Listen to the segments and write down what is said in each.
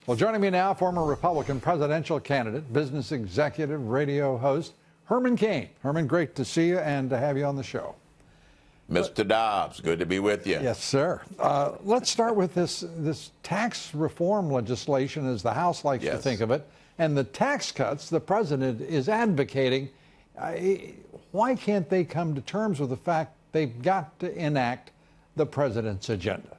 Well, joining me now, former Republican presidential candidate, business executive, radio host, Herman Cain. Herman, great to see you and to have you on the show. Mr. Dobbs, good to be with you. Yes, sir. Let's start with this tax reform legislation, as the House likes to think of it, and the tax cuts the president is advocating. Why can't they come to terms with the fact they've got to enact the president's agenda?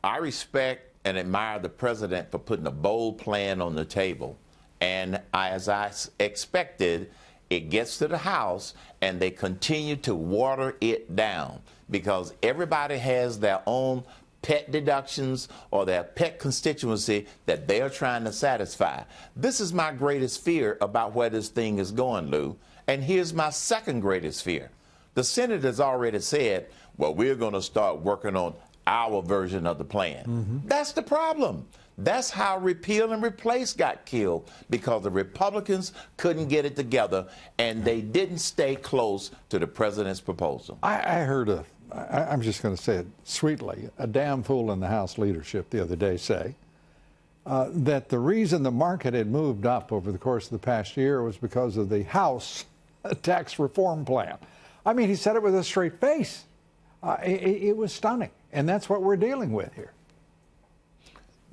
I respect and admire the president for putting a bold plan on the table. And as I expected, it gets to the House and they continue to water it down because everybody has their own pet deductions or their pet constituency that they are trying to satisfy. This is my greatest fear about where this thing is going, Lou. And here's my second greatest fear. The Senate has already said, well, we're going to start working on our version of the plan. That's the problem. That's how repeal and replace got killed, because the Republicans couldn't get it together and they didn't stay close to the president's proposal. I heard I'm just going to say it sweetly, a damn fool in the House leadership the other day say that the reason the market had moved up over the course of the past year was because of the House tax reform plan. I mean, he said it with a straight face. It was stunning. And that's what we're dealing with here.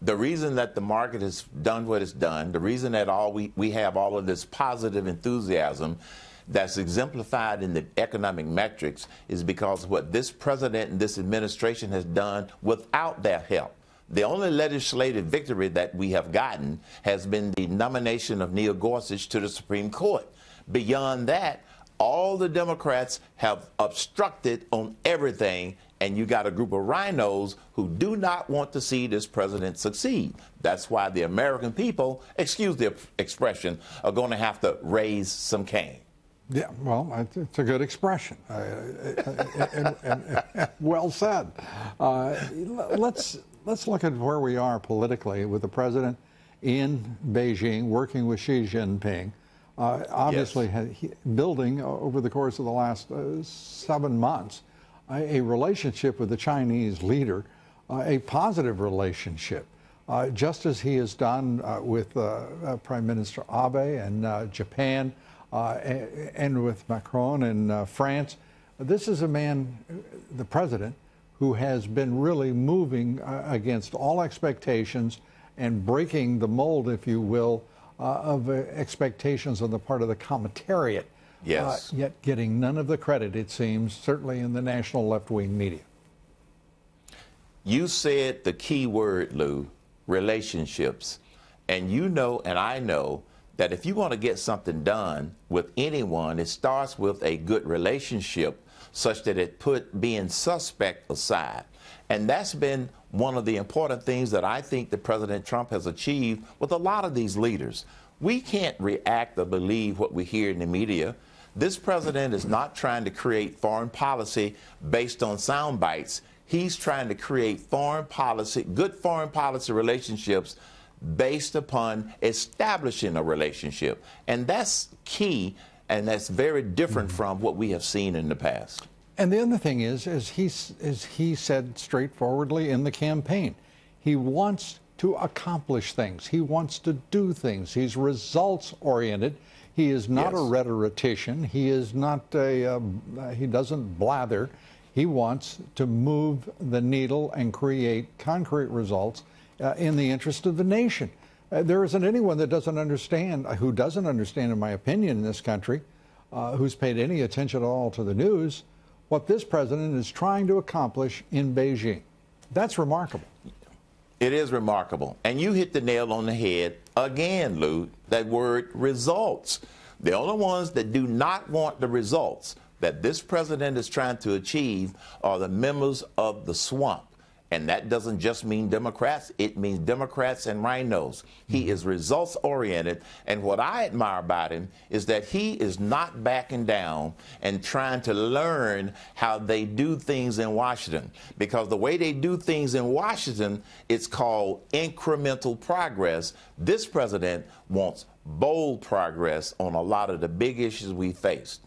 The reason that the market has done what it's done, the reason that we have all of this positive enthusiasm that's exemplified in the economic metrics is because of what this president and this administration has done without their help. The only legislative victory that we have gotten has been the nomination of Neil Gorsuch to the Supreme Court. Beyond that, all the Democrats have obstructed on everything, and you got a group of rhinos who do not want to see this president succeed. That's why the American people, excuse the expression, are going to have to raise some cane. Yeah, well, it's a good expression. Well said. Let's look at where we are politically with the president in Beijing working with Xi Jinping. Obviously, building over the course of the last 7 months a relationship with the Chinese leader, a positive relationship, just as he has done with Prime Minister Abe and Japan and with Macron in France. This is a man, the president, who has been really moving against all expectations and breaking the mold, if you will, of expectations on the part of the commentariat, yet getting none of the credit, it seems, certainly in the national left-wing media. You said the key word, Lou, relationships. And you know and I know that if you want to get something done with anyone, it starts with a good relationship such that it put being suspect aside. And that's been one of the important things that I think that President Trump has achieved with a lot of these leaders. We can't react or believe what we hear in the media. This president is not trying to create foreign policy based on sound bites. He's trying to create foreign policy, good foreign policy relationships based upon establishing a relationship. And that's key, and that's very different from what we have seen in the past. And the other thing is he said straightforwardly in the campaign, he wants to accomplish things. He wants to do things. He's results-oriented. He is not a rhetorician. He is not he doesn't blather. He wants to move the needle and create concrete results in the interest of the nation. There isn't anyone that doesn't understand, who doesn't understand, in my opinion, in this country, who's paid any attention at all to the news, what this president is trying to accomplish in Beijing. That's remarkable. It is remarkable. And you hit the nail on the head again, Lou, that word results. The only ones that do not want the results that this president is trying to achieve are the members of the swamp. And that doesn't just mean Democrats, it means Democrats and rhinos. He is results-oriented, and what I admire about him is that he is not backing down and trying to learn how they do things in Washington. Because the way they do things in Washington, it's called incremental progress. This president wants bold progress on a lot of the big issues we faced.